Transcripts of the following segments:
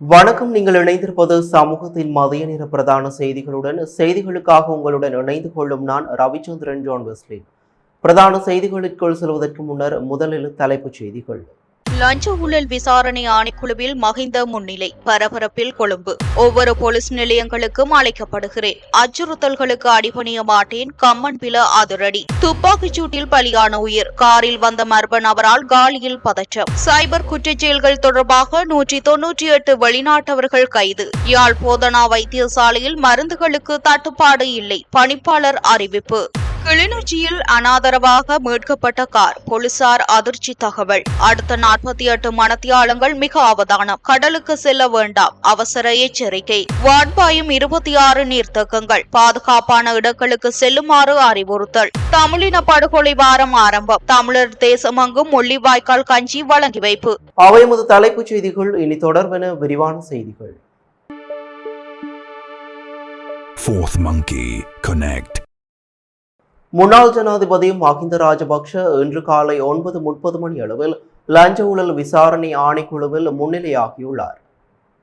வணக்கம். நீங்கள் இணைந்திருப்பது சமூகத்தின் மதிய நேர பிரதான செய்திகளுடன். செய்திகளுக்காக உங்களுடன் இணைந்து கொள்ளும் நான் ரவிச்சந்திரன் ஜான் வெஸ்லி. பிரதான செய்திகளுக்குள் செல்வதற்கு முன்னர் முதலில் தலைப்புச் செய்திகள். லஞ்ச ஊழல் விசாரணை ஆணைக்குழுவில் மஹிந்த முன்னிலை, பரபரப்பில் கொழும்பு. ஒவ்வொரு போலீஸ் நிலையங்களுக்கும் அழைக்கப்படுகிறேன், அச்சுறுத்தல்களுக்கு அடிபணிய மாட்டேன், கம்மன் பில அதிரடி. துப்பாக்கிச் சூட்டில் பலியான உயிர், காரில் வந்த மர்ம நபரால் காலியில் பதற்றம். சைபர் குற்றச்செயல்கள் தொடர்பாக 198 வெளிநாட்டவர்கள் கைது. யாழ் போதனா வைத்தியசாலையில் மருந்துகளுக்கு தட்டுப்பாடு இல்லை, பணிப்பாளர் அறிவிப்பு. கிளிநொச்சியில் அனாதரவாக மீட்கப்பட்ட கார், போலீசார் அதிர்ச்சி தகவல். அடுத்த 48 மணத்தியாலங்கள் மிக அவதானம், கடலுக்கு செல்ல வேண்டாம், அவசர எச்சரிக்கை. வான்பாயும் 26 நீர்த்தேக்கங்கள், பாதுகாப்பான இடங்களுக்கு செல்லுமாறு அறிவுறுத்தல். தமிழின படுகொலை வாரம் ஆரம்பம், தமிழர் தேசமெங்கும் முள்ளிவாய்க்கால் கஞ்சி வழங்கி வைப்பு. அவை முதல் தலைப்புச் செய்திகள். இனி தொடர்பென விரிவான செய்திகள். Fourth Monkey Connect. முன்னாள் ஜனாதிபதி மஹிந்த ராஜபக்ஷ இன்று காலை 9:30 மணி அளவில் லஞ்ச ஊழல் விசாரணை ஆணைக்குழுவில் முன்னிலையாகியுள்ளார்.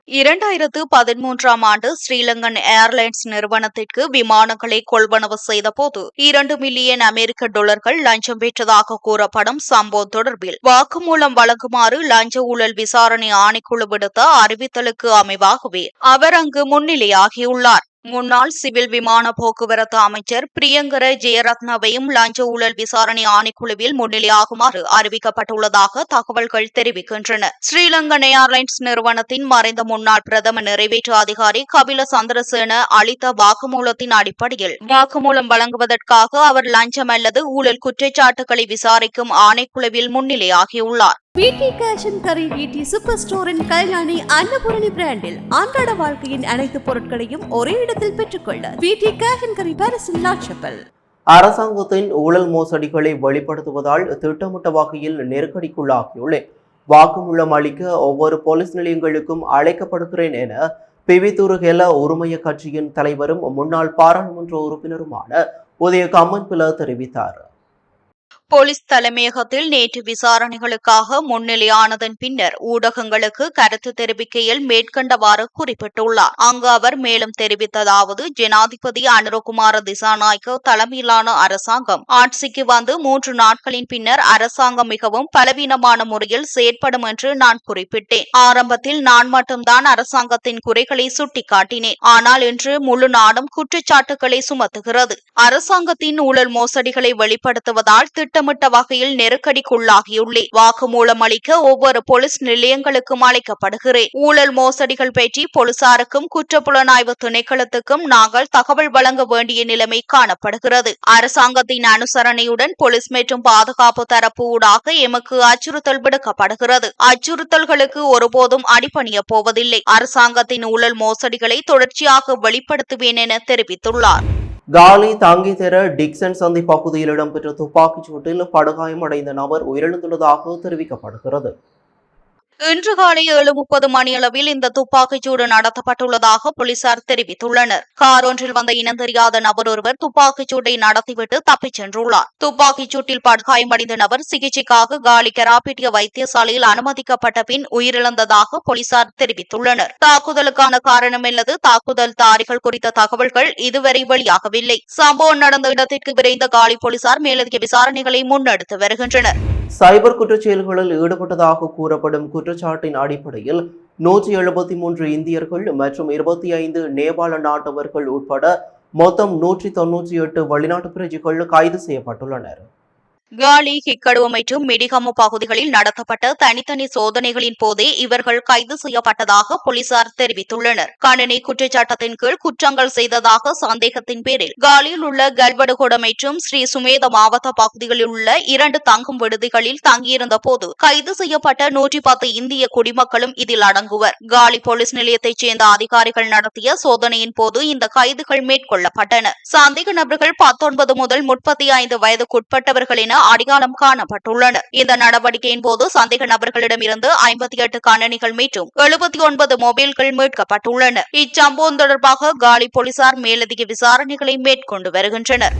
2013ஆம் ஆண்டு ஸ்ரீலங்கன் ஏர்லைன்ஸ் நிறுவனத்திற்கு விமானங்களை கொள்வனவு செய்த போது 2 மில்லியன் அமெரிக்க டாலர்கள் லஞ்சம் பெற்றதாக கூறப்படும் சம்பவம் தொடர்பில் வாக்குமூலம் வழங்குமாறு லஞ்ச ஊழல் விசாரணை ஆணைக்குழு விடுத்த அறிவித்தலுக்கு அமைவாகவே அவர் அங்கு முன்னிலையாகியுள்ளார். முன்னாள் சிவில் விமான போக்குவரத்து அமைச்சர் பிரியங்கர ஜெயரத்னவையும் லஞ்ச ஊழல் விசாரணை ஆணைக்குழுவில் முன்னிலையாகுமாறு அறிவிக்கப்பட்டுள்ளதாக தகவல்கள் தெரிவிக்கின்றன. ஸ்ரீலங்கன் ஏர்லைன்ஸ் நிறுவனத்தின் மறைந்த முன்னாள் பிரதம நிறைவேற்று அதிகாரி கபில சந்திரசேன அளித்த வாக்குமூலத்தின் அடிப்படையில் வாக்குமூலம் வழங்குவதற்காக அவர் லஞ்சம் அல்லது ஊழல் குற்றச்சாட்டுகளை விசாரிக்கும் ஆணைக்குழுவில் முன்னிலையாகியுள்ளார். VT cash and carry VT super ஸ்டோரின் கல்யாணி அன்னபூரணி பிராண்டில் அன்றாட வாழ்க்கையின் அனைத்து பொருட்களையும் ஒரே இடத்தில் பெற்றுக்கொள்ள வீட்டி கேஷ் அண்ட் கரி பாரிஸில் லாட்சப்பல். அரசாங்கத்தின் ஊழல் மோசடிகளை வெளிப்படுத்துவதால் திட்டமிட்ட வகையில் நெருக்கடிக்குள்ளாகியுள்ளேன், வாக்குமூலம் அளிக்க ஒவ்வொரு போலீஸ் நிலையங்களுக்கும் அழைக்கப்படுகிறேன் என பிவித்துரு ஹெல உரிமைய கட்சியின் தலைவரும் முன்னாள் பாராளுமன்ற உறுப்பினருமான உதய கம்மன் பில தெரிவித்தார். போலீஸ் தலைமையகத்தில் நேற்று விசாரணைகளுக்காக முன்னிலையானதன் பின்னர் ஊடகங்களுக்கு கருத்து தெரிவிக்கையில் மேற்கண்டவாறு குறிப்பிட்டுள்ளார். அங்கு அவர் மேலும் தெரிவித்ததாவது, ஜனாதிபதி அனுரகுமார திசாநாயக்க தலைமையிலான அரசாங்கம் ஆட்சிக்கு வந்து 3 நாட்களின் பின்னர் அரசாங்கம் மிகவும் பலவீனமான முறையில் செயற்படும் என்று நான் குறிப்பிட்டேன். ஆரம்பத்தில் நான் மட்டும்தான் அரசாங்கத்தின் குறைகளை சுட்டிக்காட்டினேன். ஆனால் இன்று முழு நாடும் குற்றச்சாட்டுகளை சுமத்துகிறது. அரசாங்கத்தின் ஊழல் மோசடிகளை வெளிப்படுத்துவதால் திட்டமிட்ட வகையில் நெருக்கடிக்குள்ளாகியுள்ளேன். வாக்குமூலம் அளிக்க ஒவ்வொரு போலீஸ் நிலையங்களுக்கும் அழைக்கப்படுகிறேன். ஊழல் மோசடிகள் பற்றி போலீசாருக்கும் குற்றப்புலனாய்வு திணைக்களத்துக்கும் நாங்கள் தகவல் வழங்க வேண்டிய நிலைமை காணப்படுகிறது. அரசாங்கத்தின் அனுசரணையுடன் போலீஸ் மற்றும் பாதுகாப்பு தரப்பு ஊடாக எமக்கு அச்சுறுத்தல் விடுக்கப்படுகிறது. அச்சுறுத்தல்களுக்கு ஒருபோதும் அடிபணிய போவதில்லை. அரசாங்கத்தின் ஊழல் மோசடிகளை தொடர்ச்சியாக வெளிப்படுத்துவேன் என தெரிவித்துள்ளார். காலி தாங்கித்தெர டிக்சன் சந்தி பகுதியில் இடம்பெற்ற துப்பாக்கிச் சூட்டில் படுகாயமடைந்த நபர் உயிரிழந்துள்ளதாக தெரிவிக்கப்படுகிறது. இன்று காலை 7:30 மணியளவில் இந்த துப்பாக்கிச்சூடு நடத்தப்பட்டுள்ளதாக போலீசார் தெரிவித்துள்ளனர். கார் ஒன்றில் வந்த இனம் தெரியாத நபர் ஒருவர் துப்பாக்கிச்சூட்டை நடத்திவிட்டு தப்பிச் சென்றுள்ளார். துப்பாக்கிச் சூட்டில் படுகாயமடைந்த நபர் சிகிச்சைக்காக காலி கராப்பிட்டிய வைத்தியசாலையில் அனுமதிக்கப்பட்ட பின் உயிரிழந்ததாக போலீசார் தெரிவித்துள்ளனர். தாக்குதலுக்கான காரணம் அல்லது தாக்குதல்தாரிகள் குறித்த தகவல்கள் இதுவரை வெளியாகவில்லை. சம்பவம் நடந்த இடத்திற்கு விரைந்த காலி போலீசார் மேலதிக விசாரணைகளை முன்னெடுத்து வருகின்றனர். சைபர் குற்றச்செயல்களில் ஈடுபட்டதாக கூறப்படும் குற்றச்சாட்டின் அடிப்படையில் 173 இந்தியர்கள் மற்றும் 25 நேபாள நாட்டவர்கள் உட்பட மொத்தம் 198 வெளிநாட்டு பிரஜைகள் கைது செய்யப்பட்டுள்ளனர். காலி, ஹிக்கடுவ மற்றும் மிடிகமு பகுதிகளில் நடத்தப்பட்ட தனித்தனி சோதனைகளின் போதே இவர்கள் கைது செய்யப்பட்டதாக போலீசார் தெரிவித்துள்ளனர். கணினி குற்றச்சாட்டத்தின் கீழ் குற்றங்கள் செய்ததாக சந்தேகத்தின் பேரில் காலியில் உள்ள கல்வடுகொட மற்றும் ஸ்ரீ சுமேத மாவட்ட பகுதிகளில் உள்ள 2 தங்கும் விடுதிகளில் தங்கியிருந்த போது கைது செய்யப்பட்ட 110 இந்திய குடிமக்களும் இதில் அடங்குவர். காலி போலீஸ் நிலையத்தைச் சேர்ந்த அதிகாரிகள் நடத்திய சோதனையின் போது இந்த கைதுகள் மேற்கொள்ளப்பட்டன. சந்தேக நபர்கள் 19 முதல் 35 வயதுக்குட்பட்டவர்கள் என அடையாளம் காணப்பட்டுள்ளனர். இந்த நடவடிக்கையின் போது சந்தேக நபர்களிடமிருந்து 58 கணனிகள் மற்றும் 79 மொபைல்கள் மீட்கப்பட்டுள்ளன. இச்சம்பவம் தொடர்பாக காலி போலீசார் மேலதிக விசாரணைகளை மேற்கொண்டு வருகின்றனர்.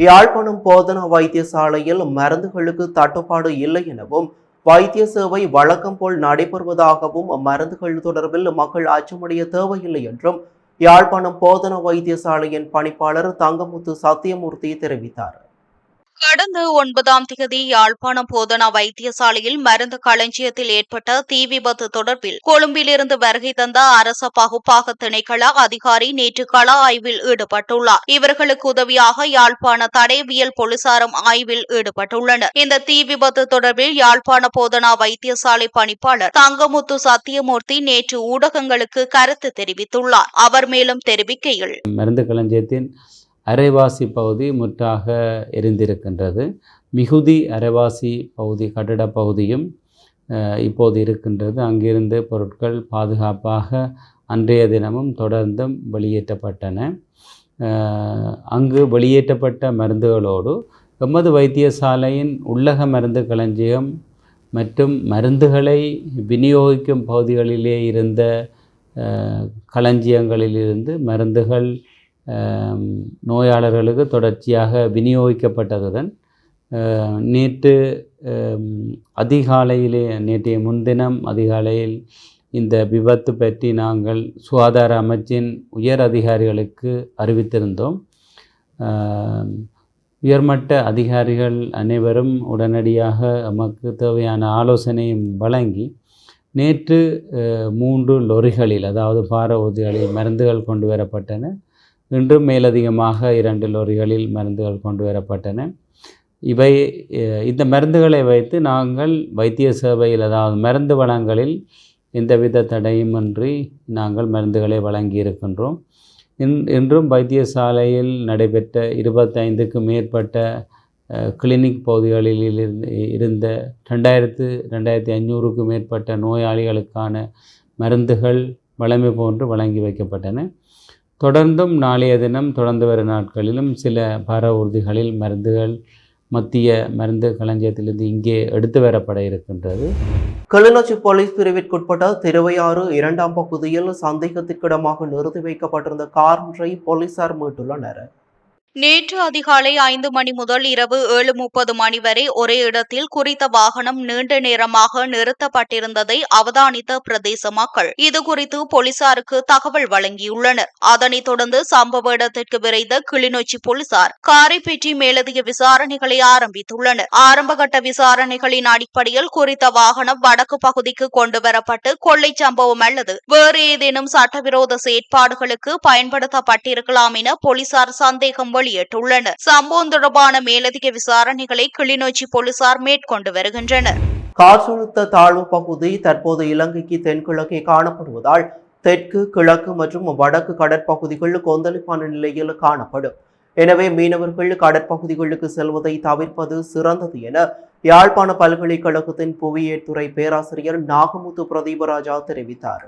யாழ்ப்பாணம் போதனா வைத்தியசாலையில் மருந்துகளுக்கு தட்டுப்பாடு இல்லை எனவும் வைத்திய சேவை வழக்கம் போல் நடைபெறுவதாகவும் மருந்துகள் தொடர்பில் மக்கள் அச்சமடைய தேவையில்லை என்றும் யாழ்ப்பாணம் போதனா வைத்தியசாலையின் பணிப்பாளர் தங்கமுத்து சத்தியமூர்த்தி தெரிவித்தார். கடந்த 9ஆம் தேதி யாழ்ப்பாணம் போதனா வைத்தியசாலையில் மருந்து களஞ்சியத்தில் ஏற்பட்ட தீ விபத்து தொடர்பில் கொழும்பிலிருந்து வருகை தந்த அரச பகுப்பாக திணைக்கள அதிகாரி நேற்று கள ஆய்வில் ஈடுபட்டுள்ளார். இவர்களுக்கு உதவியாக யாழ்ப்பாண தடயவியல் போலீசாரும் ஆய்வில் ஈடுபட்டுள்ளனர். இந்த தீ விபத்து தொடர்பில் யாழ்ப்பாண போதனா வைத்தியசாலை பணிப்பாளர் தங்கமுத்து சத்தியமூர்த்தி நேற்று ஊடகங்களுக்கு கருத்து தெரிவித்துள்ளார். அவர் மேலும் தெரிவிக்கையில், மருந்து களஞ்சியத்தின் அரைவாசி பகுதி முற்றாக எரிந்திருக்கின்றது. மிகுதி அரைவாசி பகுதி கட்டிட பகுதியும் இப்போது இருக்கின்றது. அங்கிருந்து பொருட்கள் பாதுகாப்பாக அன்றைய தினமும் தொடர்ந்தும் வெளியேற்றப்பட்டன. அங்கு வெளியேற்றப்பட்ட மருந்துகளோடு எமது வைத்தியசாலையின் உள்ளக மருந்து களஞ்சியம் மற்றும் மருந்துகளை விநியோகிக்கும் பகுதிகளிலே இருந்த களஞ்சியங்களிலிருந்து மருந்துகள் நோயாளர்களுக்கு தொடர்ச்சியாக விநியோகிக்கப்பட்டதுடன் நேற்று அதிகாலையிலே நேற்றைய முன்தினம் அதிகாலையில் இந்த விபத்து பற்றி நாங்கள் சுகாதார அமைச்சின் உயர் அதிகாரிகளுக்கு அறிவித்திருந்தோம். உயர்மட்ட அதிகாரிகள் அனைவரும் உடனடியாக நமக்கு தேவையான ஆலோசனையும் வழங்கி நேற்று 3 லொரிகளில், அதாவது பார ஊர்திகளில் மருந்துகள் கொண்டு வரப்பட்டன. இன்றும் மேலதிகமாக 2 லொரிகளில் மருந்துகள் கொண்டு வரப்பட்டன. இந்த மருந்துகளை வைத்து நாங்கள் வைத்திய சேவையில், அதாவது மருந்து வழங்கலில் எந்தவித தடையுமின்றி நாங்கள் மருந்துகளை வழங்கியிருக்கின்றோம். இன்றும் வைத்தியசாலையில் நடைபெற்ற 25க்கும் மேற்பட்ட கிளினிக் பகுதிகளில் இருந்த 2500க்கும் மேற்பட்ட நோயாளிகளுக்கான மருந்துகள் வழமை போன்று வழங்கி வைக்கப்பட்டன. தொடர்ந்தும் நாளைய தினம் தொடர்ந்து வரும் நாட்களிலும் சில பார ஊர்திகளில் மருந்துகள் மத்திய மருந்து களஞ்சியத்திலிருந்து இங்கே எடுத்து வரப்பட இருக்கின்றது. கிளிநொச்சி போலீஸ் பிரிவிற்குட்பட்ட திருவையாறு 2ஆம் பகுதியில் சந்தேகத்திற்கிடமாக நிறுத்தி வைக்கப்பட்டிருந்த கார் ஒன்றை போலீசார் மீட்டுள்ளனர். நேற்று அதிகாலை 5 மணி முதல் இரவு 7:30 மணி வரை ஒரே இடத்தில் குறித்த வாகனம் நீண்ட நேரமாக நிறுத்தப்பட்டிருந்ததை அவதானித்த பிரதேச மக்கள் இதுகுறித்து போலீசாருக்கு தகவல் வழங்கியுள்ளனர். அதனைத் தொடர்ந்து சம்பவ இடத்திற்கு விரைந்த கிளிநொச்சி போலீசார் காரை பற்றி மேலதிக விசாரணைகளை ஆரம்பித்துள்ளனர். ஆரம்பகட்ட விசாரணைகளின் அடிப்படையில் குறித்த வாகனம் வடக்கு பகுதிக்கு கொண்டுவரப்பட்டு கொள்ளை சம்பவம் அல்லது வேறு ஏதேனும் சட்டவிரோத செயற்பாடுகளுக்கு பயன்படுத்தப்பட்டிருக்கலாம் என போலீசார் சந்தேகம் வெளியிட்டுள்ளனர். சம்பவம் தொடர்பான மேலதிக விசாரணைகளை கிளிநொச்சி போலீசார் மேற்கொண்டு வருகின்றனர். காற்றழுத்த தாழ்வு பகுதி தற்போது இலங்கைக்கு தென்கிழக்கே காணப்படுவதால் தெற்கு, கிழக்கு மற்றும் வடக்கு கடற்பகுதிகள் கொந்தளிப்பான நிலையில் காணப்படும். எனவே மீனவர்கள் கடற்பகுதிகளுக்கு செல்வதை தவிர்ப்பது சிறந்தது என யாழ்ப்பாண பல்கலைக்கழகத்தின் புவியியல் துறை பேராசிரியர் நாகமுத்து பிரதீபராஜா தெரிவித்தார்.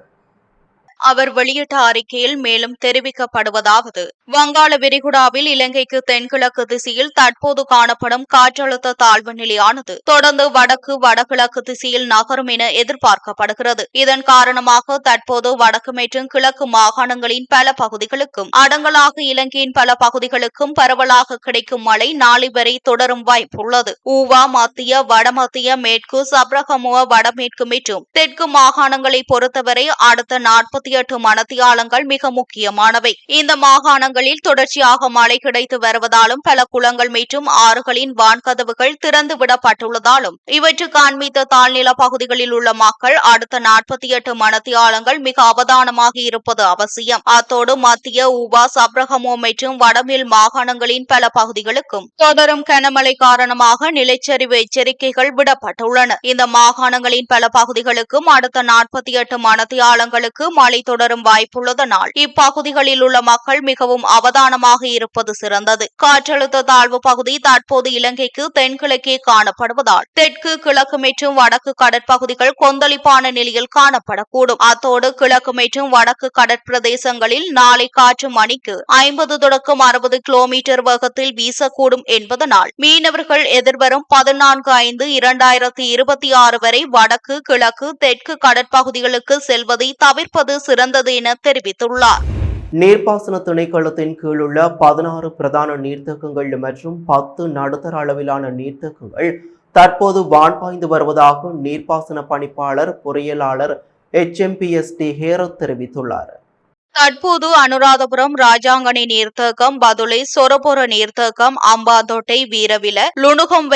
அவர் வெளியிட்ட அறிக்கையில் மேலும் தெரிவிக்கப்படுவதாவது, வங்காள விரிகுடாவில் இலங்கைக்கு தென்கிழக்கு திசையில் தற்போது காணப்படும் காற்றழுத்த தாழ்வு நிலையானது தொடர்ந்து வடக்கு, வடகிழக்கு திசையில் நகரும் என எதிர்பார்க்கப்படுகிறது. இதன் காரணமாக தற்போது வடக்கு மற்றும் கிழக்கு மாகாணங்களின் பல பகுதிகளுக்கும் அடங்கலாக இலங்கையின் பல பகுதிகளுக்கும் பரவலாக கிடைக்கும் மழை நாளை வரை தொடரும் வாய்ப்புள்ளது. ஊவா, மத்திய, வடமத்திய, மேற்கு, சப்ரகமுவ, வடமேற்கு மற்றும் தெற்கு மாகாணங்களை பொறுத்தவரை அடுத்த 48 மணித்தியாலங்கள் மிக முக்கியமானவை. இந்த மாகாணங்களில் தொடர்ச்சியாக மழை கிடைத்து வருவதாலும் பல குளங்கள் மற்றும் ஆறுகளின் வான்கதவுகள் திறந்து விடப்பட்டுள்ளதாலும் இவற்றுக்கு அண்மித்த தாழ்நில பகுதிகளில் உள்ள மக்கள் அடுத்த 48 மணித்தியாலங்கள் மிக அவதானமாக இருப்பது அவசியம். அத்தோடு மத்திய, ஊவா, சப்ரகமோ மற்றும் வடமேல் மாகாணங்களின் பல பகுதிகளுக்கும் தொடரும் கனமழை காரணமாக நிலச்சரிவு எச்சரிக்கைகள் விடப்பட்டுள்ளன. இந்த மாகாணங்களின் பல பகுதிகளுக்கும் அடுத்த 48 மணித்தியாலங்களுக்கு மழை தொடரும் வாய்ப்புள்ளதனால் இப்பகுதிகளில் உள்ள மக்கள் மிகவும் அவதானமாக இருப்பது சிறந்தது. காற்றழுத்த தாழ்வு பகுதி தற்போது இலங்கைக்கு தென்கிழக்கே காணப்படுவதால் தெற்கு, கிழக்கு மற்றும் வடக்கு கடற்பகுதிகள் கொந்தளிப்பான நிலையில் காணப்படக்கூடும். அத்தோடு கிழக்கு மற்றும் வடக்கு கடற்பிரதேசங்களில் நாளை காற்று மணிக்கு 50 தொடக்கம் 60 கிலோமீட்டர் வேகத்தில் வீசக்கூடும் என்பதனால் மீனவர்கள் எதிர்வரும் 14/5/2026 வரை வடக்கு, கிழக்கு, தெற்கு கடற்பகுதிகளுக்கு செல்வதை தவிர்ப்பது சிறந்தது என தெரிவித்துள்ளார். நீர்ப்பாசன திணைக்களத்தின் கீழுள்ள 16 பிரதான நீர்த்தேக்கங்கள் மற்றும் 10 நடுத்தர அளவிலான நீர்த்தேக்கங்கள் தற்போது வான் பாய்ந்து வருவதாக நீர்ப்பாசன பணிப்பாளர் பொறியியலாளர் HMPST ஹேரத் தெரிவித்துள்ளார். தற்போது அனுராதபுரம் ராஜாங்கனி நீர்த்தேக்கம், பதுளை சொரபொர நீர்த்தேக்கம், அம்பாந்தோட்டை வீரவில, லுணுகம்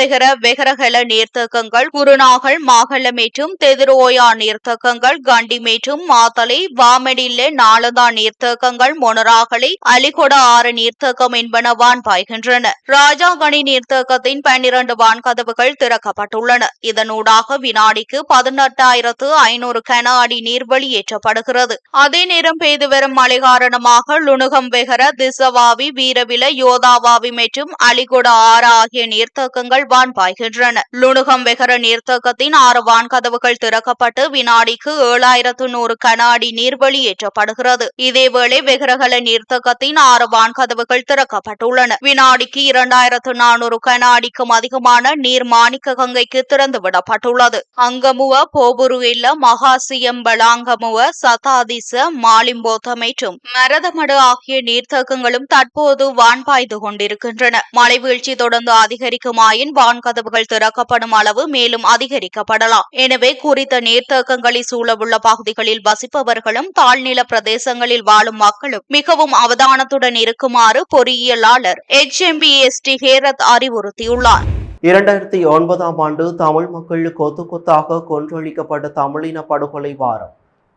வெகரகல நீர்த்தேக்கங்கள், குருநாகல் மாகல்லமேற்றும், தெதிரோயா நீர்த்தேக்கங்கள், கண்டிமேற்றும், மாத்தலை, வாமெடில்லே, நாளந்தா நீர்த்தேக்கங்கள், மொனராகலை, அலிகொட ஆறு நீர்த்தேக்கம் என்பன வான் பாய்கின்றன. ராஜாங்கனி நீர்த்தேக்கத்தின் 12 வான்கதவுகள் திறக்கப்பட்டுள்ளன. இதனூடாக வினாடிக்கு 18,500 கன அடி நீர் வெளியேற்றப்படுகிறது. அதே நேரம் பெய்து வரும் மழை காரணமாக லுணுகம் வெகர, திசவாவி, வீரவில, யோதாவாவி மற்றும் அலிகுட ஆறு ஆகிய நீர்த்தேக்கங்கள் வான் பாய்கின்றன. லுணுகம் வெகர நீர்த்தேக்கத்தின் 6 வான்கதவுகள் திறக்கப்பட்டு வினாடிக்கு 7,100 கன அடி நீர் வெளியேற்றப்படுகிறது. இதேவேளை வெகரகல நீர்த்தேக்கத்தின் 6 வான்கதவுகள் திறக்கப்பட்டுள்ளன. வினாடிக்கு 2,400 கன அடிக்கும் அதிகமான நீர் மாணிக்க கங்கைக்கு திறந்துவிடப்பட்டுள்ளது. அங்கமுவ, போபுருவில்ல, மகாசியம்பலாங்கமுவ, சதாதிச, மாலிம்போத்த மற்றும் மரதமடு ஆகிய நீர்த்தேக்கங்களும் தற்போது வான் பாய்ந்து கொண்டிருக்கின்றன. மழை வீழ்ச்சி தொடர்ந்து அதிகரிக்குமாயின் வான்கதவுகள் திறக்கப்படும் அளவு மேலும் அதிகரிக்கப்படலாம். எனவே குறித்த நீர்த்தேக்கங்களை சூழவுள்ள பகுதிகளில் வசிப்பவர்களும் தாழ்நில பிரதேசங்களில் வாழும் மக்களும் மிகவும் அவதானத்துடன் இருக்குமாறு பொறியியலாளர் HMPST ஹேரத் அறிவுறுத்தியுள்ளார். 2009ஆம் ஆண்டு தமிழ் மக்கள் கொத்து கொத்தாக கொன்றொழிக்கப்பட்ட தமிழின படுகொலை வாரம்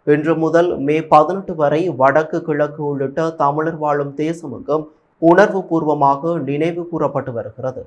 இன்று முதல் மே 18 வரை வடக்கு கிழக்கு உள்ளிட்ட தமிழர் வாழும் தேசமெங்கும் உணர்வு பூர்வமாக நினைவு கூறப்பட்டு வருகிறது.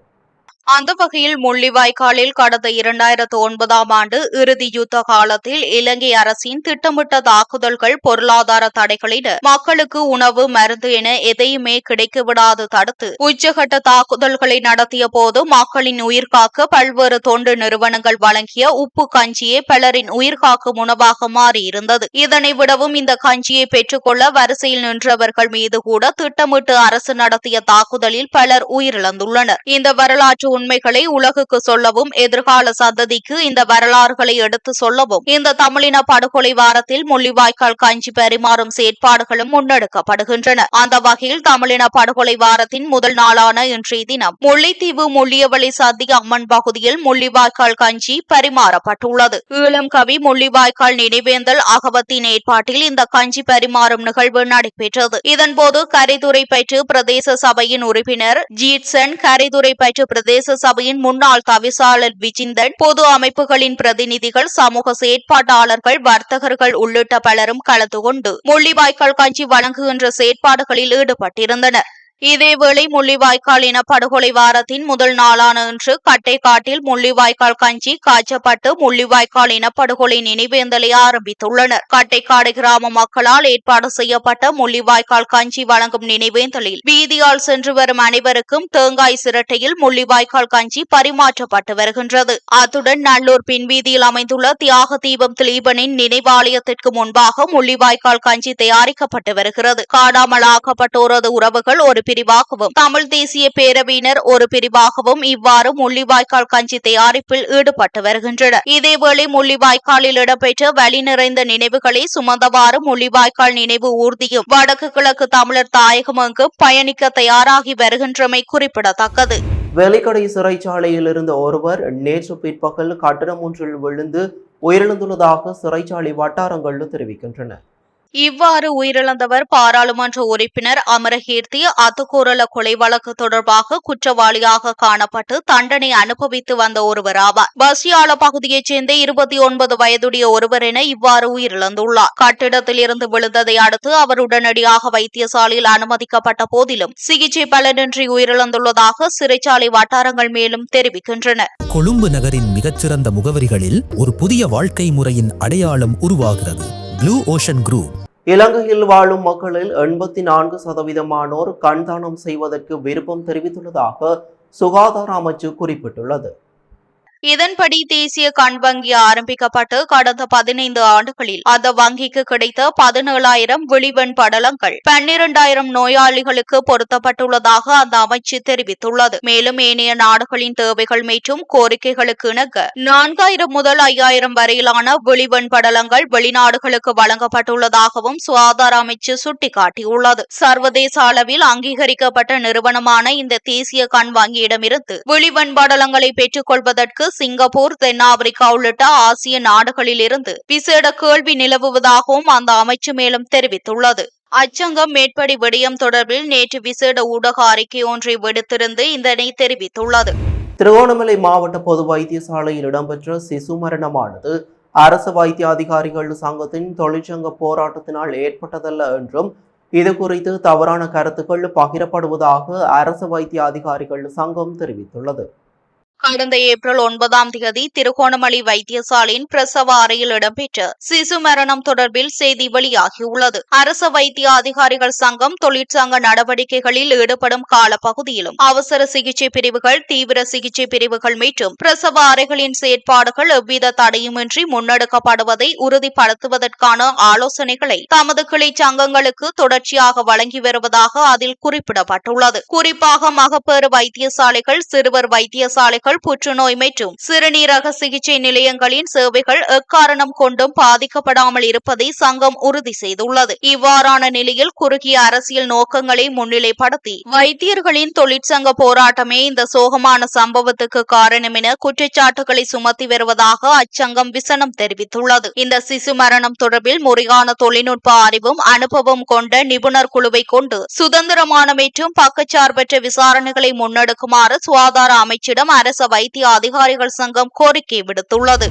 அந்த வகையில் முள்ளிவாய்க்காலில் கடந்த 2009ஆம் ஆண்டு இறுதி யுத்த காலத்தில் இலங்கை அரசின் திட்டமிட்ட தாக்குதல்கள், பொருளாதார தடைகளிட மக்களுக்கு உணவு, மருந்து என எதையுமே கிடைக்கவிடாது தடுத்து உச்சகட்ட தாக்குதல்களை நடத்திய போது மக்களின் உயிர்காக்க பல்வேறு தொண்டு நிறுவனங்கள் வழங்கிய உப்பு கஞ்சியே பலரின் உயிர்காக்கும் உணவாக மாறியிருந்தது. இதனை விடவும் இந்த கஞ்சியை பெற்றுக்கொள்ள வரிசையில் நின்றவர்கள் மீது கூட திட்டமிட்டு அரசு நடத்திய தாக்குதலில் பலர் உயிரிழந்துள்ளனர். இந்த வரலாற்று உண்மைகளை உலகுக்கு சொல்லவும், எதிர்கால சந்ததிக்கு இந்த வரலாறுகளை எடுத்து சொல்லவும் இந்த தமிழின படுகொலை வாரத்தில் முள்ளிவாய்க்கால் கஞ்சி பரிமாறும் செயற்பாடுகளும் முன்னெடுக்கப்படுகின்றன. அந்த வகையில் தமிழின படுகொலை வாரத்தின் முதல் நாளான இன்றைய தினம் முல்லைத்தீவு முள்ளியவளி சத்தி அம்மன் பகுதியில் முள்ளிவாய்க்கால் கஞ்சி பரிமாறப்பட்டுள்ளது. ஈழம் கவி முள்ளிவாய்க்கால் நினைவேந்தல் அகவத்தின் ஏற்பாட்டில் இந்த கஞ்சி பரிமாறும் நிகழ்வு நடைபெற்றது. இதன்போது கரைதுறை பற்று பிரதேச சபையின் உறுப்பினர் ஜீட்சன், கரைதுறை பற்று பிரதேச சபையின் முன்னாள் தவிசாளர் விஜிந்தன், பொது அமைப்புகளின் பிரதிநிதிகள், சமூக செயற்பாட்டாளர்கள், வர்த்தகர்கள் உள்ளிட்ட பலரும் கலந்து கொண்டு முள்ளிவாய்க்கால் கஞ்சி வழங்குகின்ற செயற்பாடுகளில் ஈடுபட்டிருந்தனர். இதேவேளை முள்ளிவாய்க்கால் இன படுகொலை வாரத்தின் முதல் நாளான இன்று கட்டைக்காட்டில் முள்ளிவாய்க்கால் கஞ்சி காய்ச்சப்பட்டு முள்ளிவாய்க்கால் இனப்படுகொலை நினைவேந்தலை ஆரம்பித்துள்ளனர். கட்டைக்காடு கிராம மக்களால் ஏற்பாடு செய்யப்பட்ட முள்ளிவாய்க்கால் கஞ்சி வழங்கும் நினைவேந்தலில் வீதியால் சென்று வரும் அனைவருக்கும் தேங்காய் சிரட்டையில் முள்ளிவாய்க்கால் கஞ்சி பரிமாற்றப்பட்டு வருகின்றது. அத்துடன் நல்லூர் பின்வீதியில் அமைந்துள்ள தியாக தீபம் திலீபனின் நினைவாலயத்திற்கு முன்பாக முள்ளிவாய்க்கால் கஞ்சி தயாரிக்கப்பட்டு வருகிறது. காணாமல் ஆக்கப்பட்டோரது உறவுகள் ஒரு பிரிவாகவும், தமிழ் தேசிய பேரவையினர் ஒரு பிரிவாகவும் இவ்வாறு முள்ளிவாய்க்கால் கஞ்சி தயாரிப்பில் ஈடுபட்டு வருகின்றனர். இதேவேளை முள்ளிவாய்க்காலில் இடம்பெற்ற வலி நிறைந்த நினைவுகளை சுமந்தவாறு முள்ளிவாய்க்கால் நினைவு ஊர்தியும் வடக்கு கிழக்கு தமிழர் தாயகம் எங்கும் பயணிக்க தயாராகி வருகின்றமை குறிப்பிடத்தக்கது. வெலிக்கடை சிறைச்சாலையில் இருந்த ஒருவர் நேற்று பிற்பகல் கட்டடம் ஒன்றில் விழுந்து உயிரிழந்துள்ளதாக சிறைச்சாலை வட்டாரங்கள் தெரிவிக்கின்றன. இவ்வாறு உயிரிழந்தவர் பாராளுமன்ற உறுப்பினர் அமரகீர்த்தி அத்துக்கூரல கொலை வழக்கு தொடர்பாக குற்றவாளியாக காணப்பட்டு தண்டனை அனுபவித்து வந்த ஒருவர் ஆவார். பஸ்யால பகுதியைச் சேர்ந்த 29 வயதுடைய ஒருவர் என இவ்வாறு உயிரிழந்துள்ளார். கட்டிடத்தில் இருந்து விழுந்ததை அடுத்து அவர் உடனடியாக வைத்தியசாலையில் அனுமதிக்கப்பட்ட போதிலும் சிகிச்சை பலனின்றி உயிரிழந்துள்ளதாக சிறைச்சாலை வட்டாரங்கள் மேலும் தெரிவிக்கின்றன. கொழும்பு நகரின் மிகச்சிறந்த முகவரிகளில் ஒரு புதிய வாழ்க்கை முறையின் அடையாளம் உருவாகிறது. Blue ocean group. இலங்கையில் வாழும் மக்களில் 84% கண் தானம் செய்வதற்கு விருப்பம் தெரிவித்துள்ளதாக சுகாதார அமைச்சு குறிப்பிட்டுள்ளது. இதன்படி தேசிய கண் வங்கி ஆரம்பிக்கப்பட்டு கடந்த 15 ஆண்டுகளில் அந்த வங்கிக்கு கிடைத்த 17,000 விழிவெண் படலங்கள் 12,000 நோயாளிகளுக்கு பொருத்தப்பட்டுள்ளதாக அந்த அமைச்சு தெரிவித்துள்ளது. மேலும் ஏனைய நாடுகளின் தேவைகள் மற்றும் கோரிக்கைகளுக்கு இணங்க 4,000 முதல் 5,000 வரையிலான விழிவெண் படலங்கள் வெளிநாடுகளுக்கு வழங்கப்பட்டுள்ளதாகவும் சுகாதார அமைச்சு சுட்டிக்காட்டியுள்ளது. சர்வதேச அளவில் அங்கீகரிக்கப்பட்ட நிறுவனமான இந்த தேசிய கண் வங்கியிடமிருந்து விழிவெண் படலங்களை பெற்றுக் கொள்வதற்கு சிங்கப்பூர், தென்னாப்பிரிக்கா உள்ளிட்ட ஆசிய நாடுகளிலிருந்து விசேட கேள்வி நிலவுவதாகவும் அந்த அமைச்சு மேலும் தெரிவித்துள்ளது. அச்சங்கம் மேற்படி விடயம் தொடர்பில் நேற்று விசேட ஊடக அறிக்கை ஒன்றை விடுத்திருந்து இதனை தெரிவித்துள்ளது. திருகோணமலை மாவட்ட பொது வைத்தியசாலையில் இடம்பெற்ற சிசு மரணமானது அரசு வைத்திய அதிகாரிகள் சங்கத்தின் தொழிற்சங்க போராட்டத்தினால் ஏற்பட்டதல்ல என்றும் இது குறித்து தவறான கருத்துக்கள் பகிரப்படுவதாக அரசு வைத்திய அதிகாரிகள் சங்கம் தெரிவித்துள்ளது. கடந்த ஏப்ரல் 9 திருகோணமலை வைத்தியசாலையின் பிரசவ அறையில் இடம்பெற்ற சிசு மரணம் தொடர்பில் செய்தி வெளியாகியுள்ளது. அரசு வைத்திய அதிகாரிகள் சங்கம் தொழிற்சங்க நடவடிக்கைகளில் ஈடுபடும் காலப்பகுதியிலும் அவசர சிகிச்சை பிரிவுகள், தீவிர சிகிச்சை பிரிவுகள் மற்றும் பிரசவ அறைகளின் செயற்பாடுகள் எவ்வித தடையுமின்றி முன்னெடுக்கப்படுவதை உறுதிப்படுத்துவதற்கான ஆலோசனைகளை தமது கிளை சங்கங்களுக்கு தொடர்ச்சியாக வழங்கி வருவதாக அதில் குறிப்பிடப்பட்டுள்ளது. குறிப்பாக மகப்பேறு வைத்தியசாலைகள், சிறுவர் வைத்தியசாலைகள், புற்றுநோய் மற்றும் சிறுநீரக சிகிச்சை நிலையங்களின் சேவைகள் எக்காரணம் கொண்டும் பாதிக்கப்படாமல் இருப்பதை சங்கம் உறுதி செய்துள்ளது. இவ்வாறான நிலையில் குறுகிய அரசியல் நோக்கங்களை முன்னிலைப்படுத்தி வைத்தியர்களின் தொழிற்சங்க போராட்டமே இந்த சோகமான சம்பவத்துக்கு காரணம் என குற்றச்சாட்டுகளை சுமத்தி வருவதாக அச்சங்கம் விசனம் தெரிவித்துள்ளது. இந்த சிசு மரணம் தொடர்பில் முறையான தொழில்நுட்ப அறிவும் அனுபவம் கொண்ட நிபுணர் குழுவை கொண்டு சுதந்திரமான மற்றும் பக்கச்சார்பற்ற விசாரணைகளை முன்னெடுக்குமாறு சுகாதார அமைச்சிடம் அரசு வைத்திய அதிகாரிகள் சங்கம் கோரிக்கை விடுத்துள்ளது.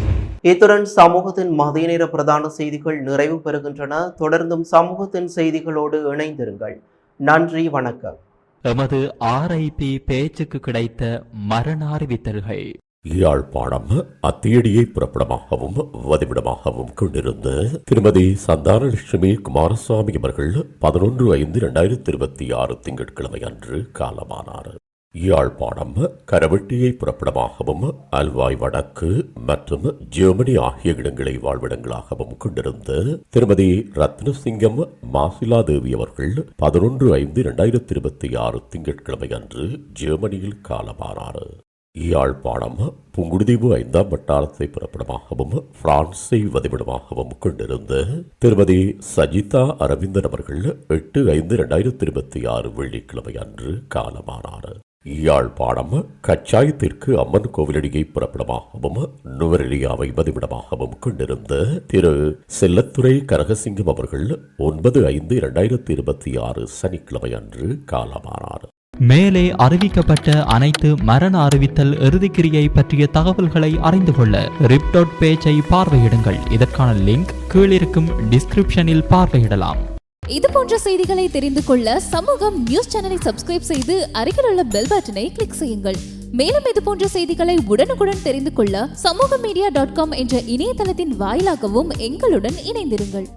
இத்துடன் சமூகத்தின் மதிய நேர பிரதான செய்திகள் நிறைவு பெறுகின்றன. தொடர்ந்தும் சமூகத்தின் செய்திகளோடு இணைந்திருங்கள். நன்றி, வணக்கம். எமது RIP பேச்சுக்கு கிடைத்த மரண அறிவித்தல்கள். யாழ்ப்பாணம் அத்தியடியை புறப்படமாகவும் வதிவிடமாகவும் கொண்டிருந்த திருமதி சந்தானலட்சுமி குமாரசுவாமி அவர்கள் 11/5/2026 திங்கட்கிழமை அன்று காலமானார். யாழ்ப்பாணம் கரவெட்டியை புறப்படமாகவும் அல்வாய் வடக்கு மற்றும் ஜெர்மனி ஆகிய இடங்களை வாழ்விடங்களாகவும் கொண்டிருந்த திருமதி ரத்னசிங்கம் மாசிலாதேவி அவர்கள் 11/5/2026 திங்கட்கிழமை அன்று ஜெர்மனியில் காலமானார். யாழ்ப்பாணம் புங்குடுதீவு 5ஆம் வட்டாரத்தை புறப்படமாகவும் பிரான்சை வதிவிடமாகவும் கொண்டிருந்த திருமதி சஜிதா அரவிந்தன் அவர்கள் 8/5/2026 வெள்ளிக்கிழமை அன்று காலமானார். யாழ்ப்பாணம் கச்சாயத்திற்கு அம்மன் கோவிலடியை புறப்படமாகவும் நுவரெலியாவை வதிவிடமாகவும் கொண்டிருந்த திரு செல்லத்துறை கனகசிங்கம் அவர்கள் 9/5/2026 சனிக்கிழமை அன்று காலமானார். மேலே அறிவிக்கப்பட்ட அனைத்து மரண அறிவித்தல் இறுதிக்கிரியை பற்றிய தகவல்களை அறிந்து கொள்ள ரிப் பேஜை பார்வையிடுங்கள். இதற்கான லிங்க் கீழிருக்கும் டிஸ்கிரிப்ஷனில் பார்வையிடலாம். இது போன்ற செய்திகளை தெரிந்து கொள்ள சமூகம் நியூஸ் சேனலை சப்ஸ்கிரைப் செய்து அருகில் உள்ள பெல் பட்டனை கிளிக் செய்யுங்கள். மேலும் இது போன்ற செய்திகளை உடனுக்குடன் தெரிந்து கொள்ள சமூகமீடியா.com என்ற இணையதளத்தின் வாயிலாகவும் எங்களுடன் இணைந்திருங்கள்.